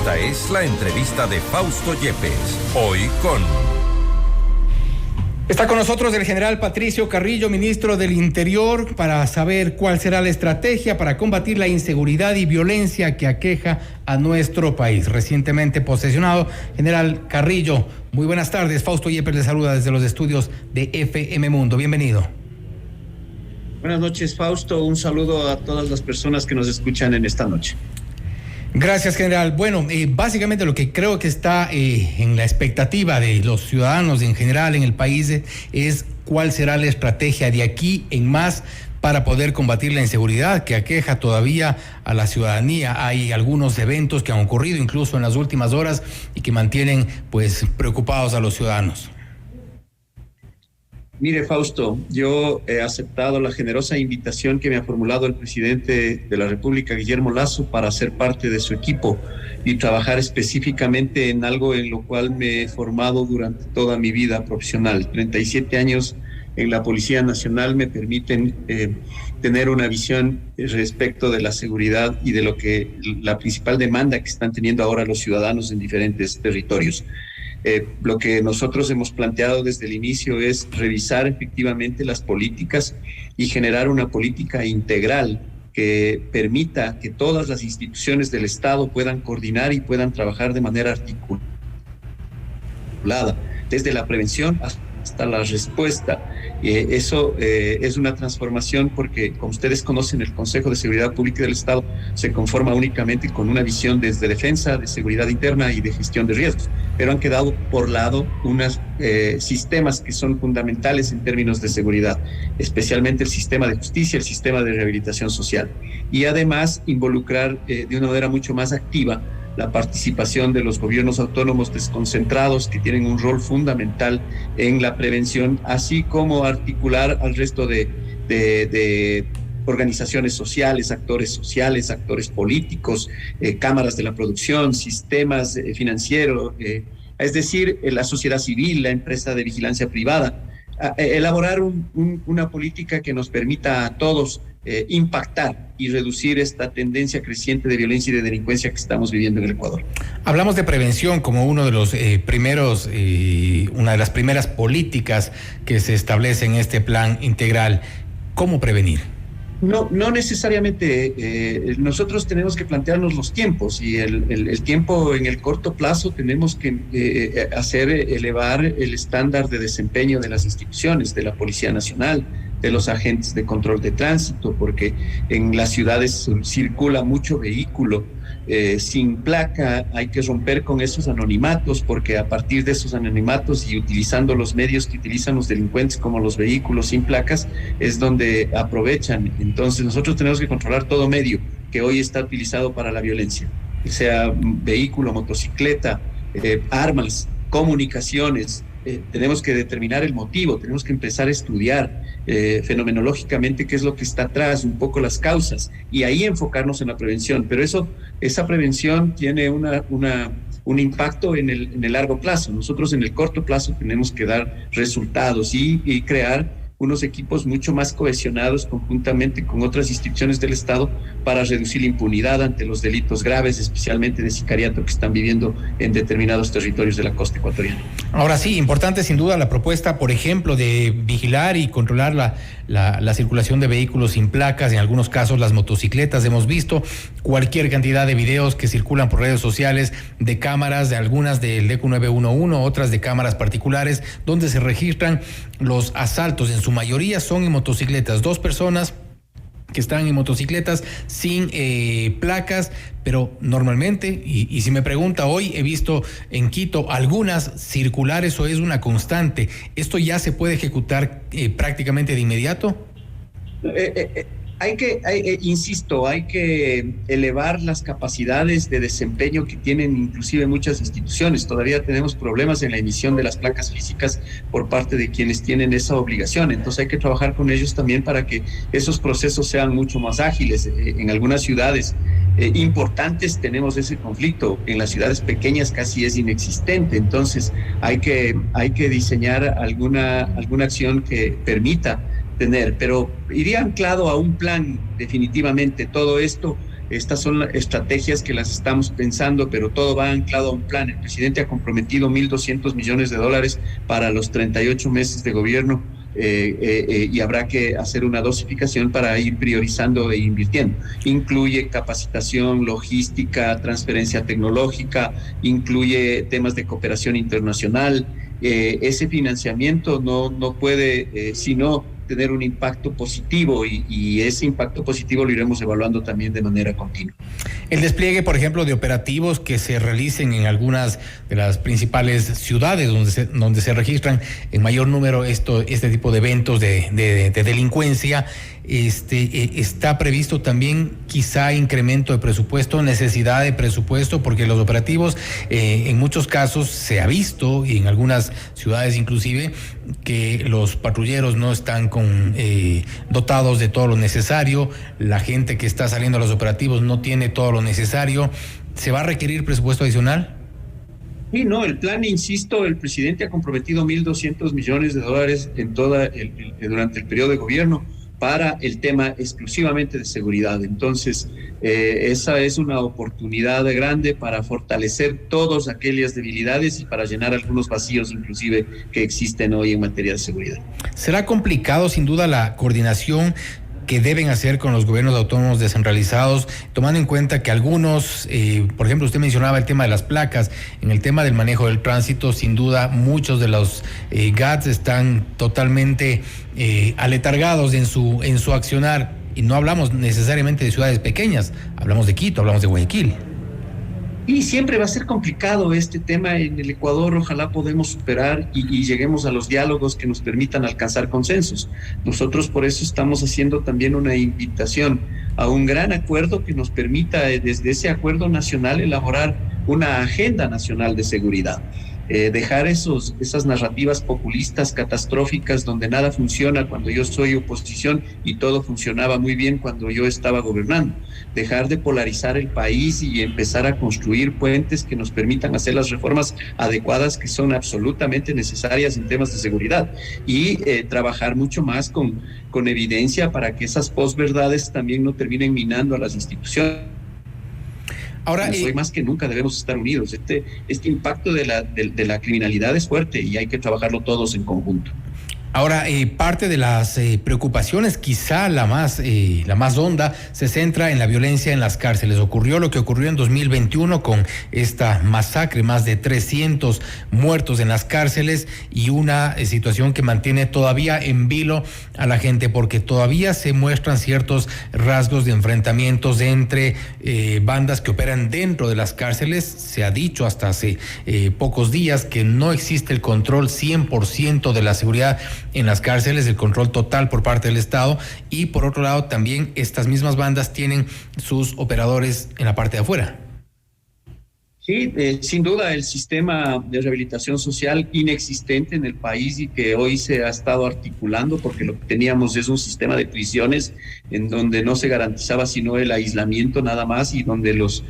Esta es la entrevista de Fausto Yepes, hoy con... Está con nosotros el general Patricio Carrillo, ministro del Interior, para saber cuál será la estrategia para combatir la inseguridad y violencia que aqueja a nuestro país. Recientemente posesionado, general Carrillo, muy buenas tardes. Fausto Yepes le saluda desde los estudios de FM Mundo. Bienvenido. Buenas noches, Fausto. Un saludo a todas las personas que nos escuchan en esta noche. Gracias, general. Bueno, básicamente lo que creo que está en la expectativa de los ciudadanos en general en el país es cuál será la estrategia de aquí en más para poder combatir la inseguridad que aqueja todavía a la ciudadanía. Hay algunos eventos que han ocurrido incluso en las últimas horas y que mantienen pues preocupados a los ciudadanos. Mire, Fausto, yo he aceptado la generosa invitación que me ha formulado el presidente de la República, Guillermo Lasso, para ser parte de su equipo y trabajar específicamente en algo en lo cual me he formado durante toda mi vida profesional. 37 años en la Policía Nacional me permiten tener una visión respecto de la seguridad y de lo que la principal demanda que están teniendo ahora los ciudadanos en diferentes territorios. Lo que nosotros hemos planteado desde el inicio es revisar efectivamente las políticas y generar una política integral que permita que todas las instituciones del Estado puedan coordinar y puedan trabajar de manera articulada, desde la prevención hasta la respuesta. Eso es una transformación porque, como ustedes conocen, el Consejo de Seguridad Pública del Estado se conforma únicamente con una visión desde defensa, de seguridad interna y de gestión de riesgos, pero han quedado por lado unos sistemas que son fundamentales en términos de seguridad, especialmente el sistema de justicia, el sistema de rehabilitación social, y además involucrar de una manera mucho más activa la participación de los gobiernos autónomos desconcentrados que tienen un rol fundamental en la prevención, así como articular al resto de organizaciones sociales, actores políticos, cámaras de la producción, sistemas financieros, es decir, la sociedad civil, la empresa de vigilancia privada, elaborar una política que nos permita a todos impactar y reducir esta tendencia creciente de violencia y de delincuencia que estamos viviendo en el Ecuador. Hablamos de prevención como uno de los una de las primeras políticas que se establece en este plan integral. ¿Cómo prevenir? No necesariamente. Nosotros tenemos que plantearnos los tiempos y el tiempo en el corto plazo tenemos que elevar el estándar de desempeño de las instituciones, de la Policía Nacional, de los agentes de control de tránsito, porque en las ciudades circula mucho vehículo sin placa. Hay que romper con esos anonimatos, porque a partir de esos anonimatos y utilizando los medios que utilizan los delincuentes como los vehículos sin placas es donde aprovechan. Entonces nosotros tenemos que controlar todo medio que hoy está utilizado para la violencia, sea vehículo, motocicleta, armas, comunicaciones. Tenemos que determinar el motivo, tenemos que empezar a estudiar fenomenológicamente qué es lo que está atrás, un poco las causas, y ahí enfocarnos en la prevención. Pero esa prevención tiene un impacto en el largo plazo. Nosotros en el corto plazo tenemos que dar resultados y crear unos equipos mucho más cohesionados conjuntamente con otras instituciones del Estado para reducir la impunidad ante los delitos graves, especialmente de sicariato que están viviendo en determinados territorios de la costa ecuatoriana. Ahora sí, importante sin duda la propuesta, por ejemplo, de vigilar y controlar la circulación de vehículos sin placas, en algunos casos las motocicletas. Hemos visto cualquier cantidad de videos que circulan por redes sociales de cámaras, de algunas del ECU 911, otras de cámaras particulares, donde se registran los asaltos. En su mayoría son en motocicletas, 2 personas que están en motocicletas sin placas, pero normalmente, y si me pregunta hoy, he visto en Quito algunas circulares o es una constante. ¿Esto ya se puede ejecutar prácticamente de inmediato? Insisto, hay que elevar las capacidades de desempeño que tienen inclusive muchas instituciones. Todavía tenemos problemas en la emisión de las placas físicas por parte de quienes tienen esa obligación. Entonces hay que trabajar con ellos también para que esos procesos sean mucho más ágiles. En algunas ciudades importantes tenemos ese conflicto. En las ciudades pequeñas casi es inexistente. Entonces hay que diseñar alguna acción que permita tener, pero iría anclado a un plan definitivamente. Todo esto Estas son estrategias que las estamos pensando, pero todo va anclado a un plan. El presidente ha comprometido $1.200 millones para los 38 meses de gobierno, y habrá que hacer una dosificación para ir priorizando e invirtiendo. Incluye capacitación, logística, transferencia tecnológica, incluye temas de cooperación internacional. Ese financiamiento no puede sino tener un impacto positivo, y ese impacto positivo lo iremos evaluando también de manera continua. El despliegue, por ejemplo, de operativos que se realicen en algunas de las principales ciudades donde se registran en mayor número este tipo de eventos de delincuencia, está previsto también quizá incremento de presupuesto, necesidad de presupuesto, porque los operativos en muchos casos se ha visto, y en algunas ciudades inclusive, que los patrulleros no están dotados de todo lo necesario, la gente que está saliendo a los operativos no tiene todo lo necesario. ¿Se va a requerir presupuesto adicional? Sí, no, el plan, insisto, el presidente ha comprometido $1.200 millones en durante el periodo de gobierno para el tema exclusivamente de seguridad. Entonces, esa es una oportunidad grande para fortalecer todas aquellas debilidades y para llenar algunos vacíos inclusive que existen hoy en materia de seguridad. Será complicado, sin duda, la coordinación que deben hacer con los gobiernos autónomos descentralizados, tomando en cuenta que algunos, por ejemplo, usted mencionaba el tema de las placas, en el tema del manejo del tránsito, sin duda muchos de los GATS están totalmente aletargados en su accionar, y no hablamos necesariamente de ciudades pequeñas, hablamos de Quito, hablamos de Guayaquil. Y siempre va a ser complicado este tema en el Ecuador. Ojalá podamos superar y lleguemos a los diálogos que nos permitan alcanzar consensos. Nosotros por eso estamos haciendo también una invitación a un gran acuerdo que nos permita desde ese acuerdo nacional elaborar una agenda nacional de seguridad. Dejar esas narrativas populistas, catastróficas, donde nada funciona cuando yo soy oposición y todo funcionaba muy bien cuando yo estaba gobernando. Dejar de polarizar el país y empezar a construir puentes que nos permitan hacer las reformas adecuadas que son absolutamente necesarias en temas de seguridad, y trabajar mucho más con evidencia para que esas posverdades también no terminen minando a las instituciones. Ahora, hoy más que nunca debemos estar unidos. Este impacto de la criminalidad es fuerte y hay que trabajarlo todos en conjunto. Ahora, parte de las preocupaciones, quizá la más honda, se centra en la violencia en las cárceles. Ocurrió lo que ocurrió en 2021 con esta masacre, más de 300 muertos en las cárceles, y una situación que mantiene todavía en vilo a la gente, porque todavía se muestran ciertos rasgos de enfrentamientos entre bandas que operan dentro de las cárceles. Se ha dicho hasta hace pocos días que no existe el control 100% de la seguridad en las cárceles, el control total por parte del Estado, y por otro lado también estas mismas bandas tienen sus operadores en la parte de afuera. Sí, sin duda el sistema de rehabilitación social inexistente en el país y que hoy se ha estado articulando, porque lo que teníamos es un sistema de prisiones en donde no se garantizaba sino el aislamiento nada más, y donde los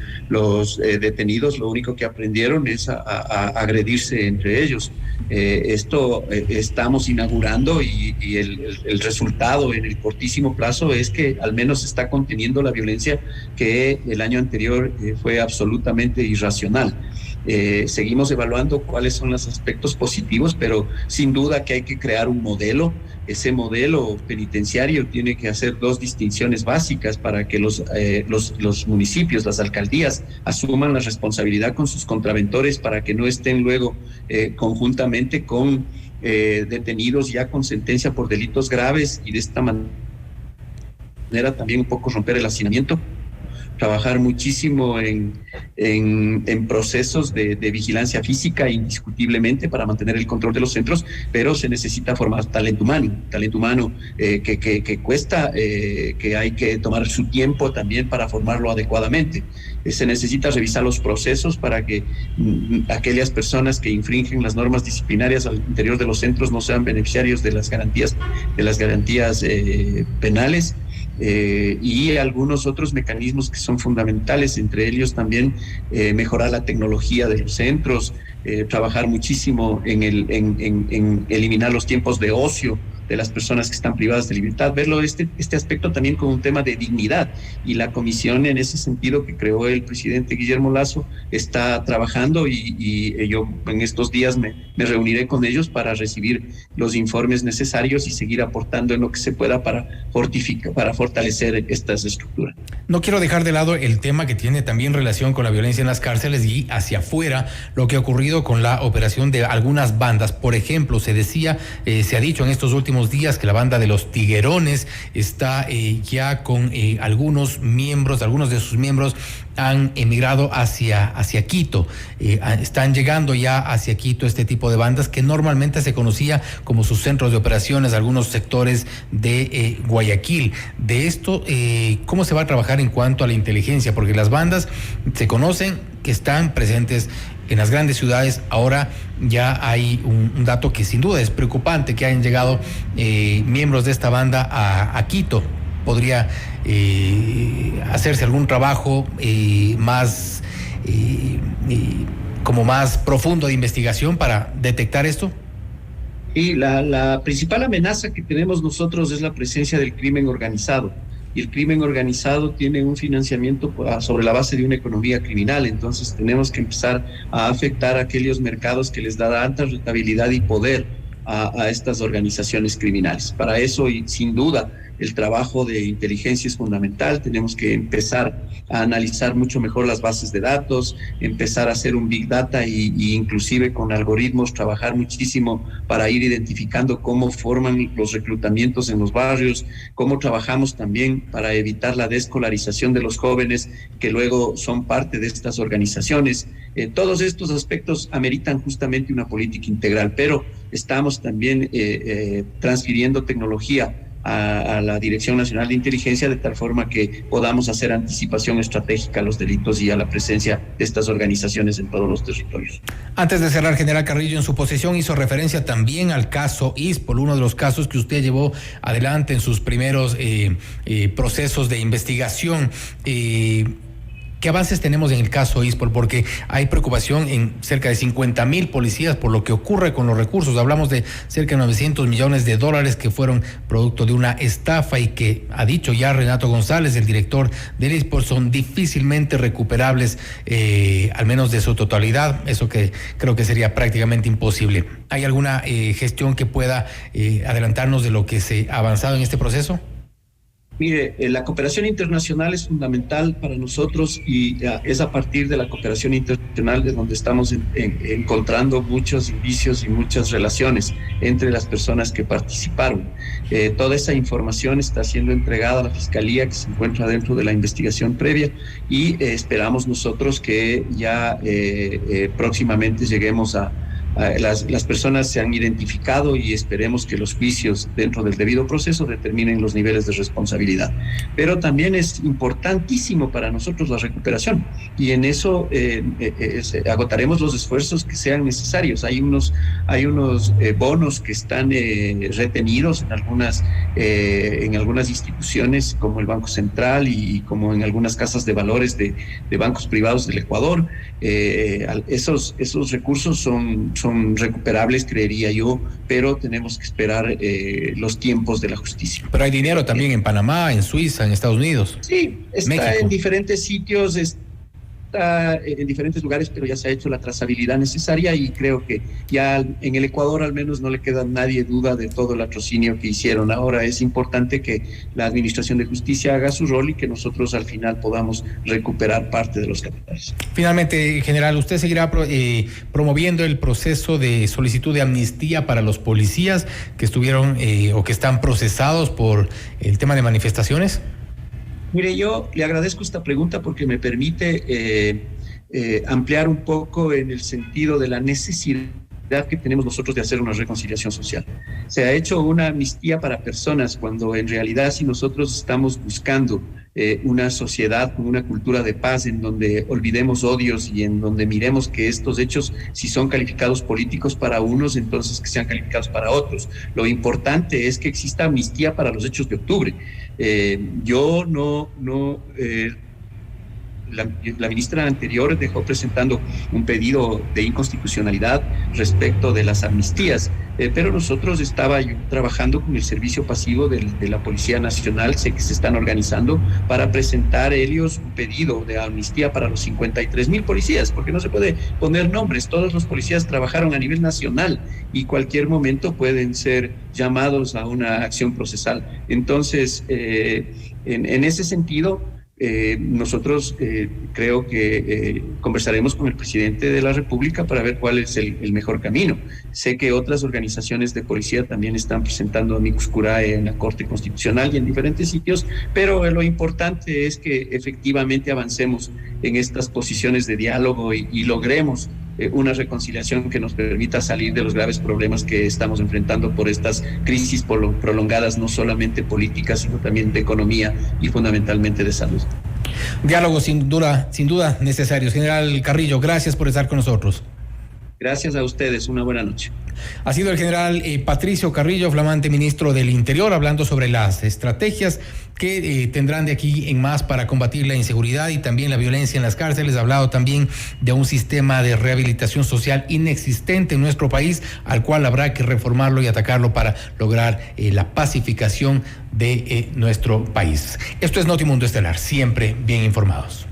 detenidos lo único que aprendieron es a agredirse entre ellos. Esto estamos inaugurando y el resultado en el cortísimo plazo es que al menos se está conteniendo la violencia que el año anterior fue absolutamente irracional. Seguimos evaluando cuáles son los aspectos positivos, pero sin duda que hay que crear un modelo. Ese modelo penitenciario tiene que hacer dos distinciones básicas para que los municipios, las alcaldías, asuman la responsabilidad con sus contraventores, para que no estén luego conjuntamente con detenidos ya con sentencia por delitos graves, y de esta manera también un poco romper el hacinamiento. Trabajar muchísimo en procesos de vigilancia física, indiscutiblemente, para mantener el control de los centros, pero se necesita formar talento humano que cuesta, que hay que tomar su tiempo también para formarlo adecuadamente. Se necesita revisar los procesos para que aquellas personas que infringen las normas disciplinarias al interior de los centros no sean beneficiarios de las garantías penales. Y algunos otros mecanismos que son fundamentales, entre ellos también mejorar la tecnología de los centros, trabajar muchísimo en eliminar los tiempos de ocio, de las personas que están privadas de libertad, verlo este aspecto también como un tema de dignidad. Y la comisión en ese sentido que creó el presidente Guillermo Lasso está trabajando y yo en estos días me reuniré con ellos para recibir los informes necesarios y seguir aportando en lo que se pueda para fortalecer estas estructuras. No quiero dejar de lado el tema que tiene también relación con la violencia en las cárceles y hacia afuera, lo que ha ocurrido con la operación de algunas bandas. Por ejemplo, se ha dicho en estos últimos días que la banda de los Tiguerones está ya con algunos de sus miembros han emigrado hacia Quito. Están llegando ya hacia Quito este tipo de bandas que normalmente se conocía como sus centros de operaciones, algunos sectores de Guayaquil. De esto, ¿cómo se va a trabajar en cuanto a la inteligencia? Porque las bandas se conocen que están presentes en las grandes ciudades. Ahora ya hay un dato que sin duda es preocupante, que hayan llegado miembros de esta banda a Quito. Podría hacerse algún trabajo más profundo de investigación para detectar esto. Y la principal amenaza que tenemos nosotros es la presencia del crimen organizado. Y el crimen organizado tiene un financiamiento sobre la base de una economía criminal. Entonces tenemos que empezar a afectar a aquellos mercados que les da alta rentabilidad y poder a estas organizaciones criminales. Para eso, y sin duda, el trabajo de inteligencia es fundamental. Tenemos que empezar a analizar mucho mejor las bases de datos, empezar a hacer un Big Data y inclusive con algoritmos trabajar muchísimo para ir identificando cómo forman los reclutamientos en los barrios, cómo trabajamos también para evitar la desescolarización de los jóvenes que luego son parte de estas organizaciones. Todos estos aspectos ameritan justamente una política integral, pero estamos también transfiriendo tecnología a la Dirección Nacional de Inteligencia de tal forma que podamos hacer anticipación estratégica a los delitos y a la presencia de estas organizaciones en todos los territorios. Antes de cerrar, general Carrillo, en su posesión hizo referencia también al caso ISPOL, uno de los casos que usted llevó adelante en sus primeros procesos de investigación. ¿Qué avances tenemos en el caso ISPOL? Porque hay preocupación en cerca de 50,000 policías por lo que ocurre con los recursos. Hablamos de cerca de $900 millones que fueron producto de una estafa y que ha dicho ya Renato González, el director del ISPOL, son difícilmente recuperables, al menos de su totalidad. Eso que creo que sería prácticamente imposible. ¿Hay alguna gestión que pueda adelantarnos de lo que se ha avanzado en este proceso? Mire, la cooperación internacional es fundamental para nosotros y es a partir de la cooperación internacional de donde estamos encontrando muchos indicios y muchas relaciones entre las personas que participaron. Toda esa información está siendo entregada a la Fiscalía que se encuentra dentro de la investigación previa y esperamos nosotros que ya próximamente lleguemos a las personas se han identificado y esperemos que los juicios dentro del debido proceso determinen los niveles de responsabilidad. Pero también es importantísimo para nosotros la recuperación y en eso agotaremos los esfuerzos que sean necesarios. Hay unos bonos que están retenidos en algunas instituciones como el Banco Central y como en algunas casas de valores de bancos privados del Ecuador. Esos recursos son recuperables, creería yo, pero tenemos que esperar los tiempos de la justicia. Pero hay dinero también en Panamá, en Suiza, en Estados Unidos. Sí, está México. En diferentes sitios, está en diferentes lugares, pero ya se ha hecho la trazabilidad necesaria y creo que ya en el Ecuador al menos no le queda a nadie duda de todo el latrocinio que hicieron. Ahora es importante que la Administración de Justicia haga su rol y que nosotros al final podamos recuperar parte de los capitales. Finalmente, general, ¿usted seguirá promoviendo el proceso de solicitud de amnistía para los policías que estuvieron o que están procesados por el tema de manifestaciones? Mire, yo le agradezco esta pregunta porque me permite ampliar un poco en el sentido de la necesidad que tenemos nosotros de hacer una reconciliación social. Se ha hecho una amnistía para personas cuando en realidad si nosotros estamos buscando una sociedad con una cultura de paz en donde olvidemos odios y en donde miremos que estos hechos, si son calificados políticos para unos, entonces que sean calificados para otros. Lo importante es que exista amnistía para los hechos de octubre. Yo no la ministra anterior dejó presentando un pedido de inconstitucionalidad respecto de las amnistías, pero nosotros estaba trabajando con el servicio pasivo de la Policía Nacional, sé que se están organizando para presentar ellos un pedido de amnistía para los 53,000 policías, porque no se puede poner nombres, todos los policías trabajaron a nivel nacional y cualquier momento pueden ser llamados a una acción procesal. Entonces, en ese sentido, nosotros creo que conversaremos con el presidente de la República para ver cuál es el mejor camino. Sé que otras organizaciones de policía también están presentando amicus curiae en la Corte Constitucional y en diferentes sitios, pero lo importante es que efectivamente avancemos en estas posiciones de diálogo y logremos una reconciliación que nos permita salir de los graves problemas que estamos enfrentando por estas crisis prolongadas, no solamente políticas, sino también de economía y fundamentalmente de salud. Diálogo sin duda necesarios. General Carrillo, gracias por estar con nosotros. Gracias a ustedes, una buena noche. Ha sido el general Patricio Carrillo, flamante ministro del Interior, hablando sobre las estrategias que tendrán de aquí en más para combatir la inseguridad y también la violencia en las cárceles. Ha hablado también de un sistema de rehabilitación social inexistente en nuestro país, al cual habrá que reformarlo y atacarlo para lograr la pacificación de nuestro país. Esto es Notimundo Estelar, siempre bien informados.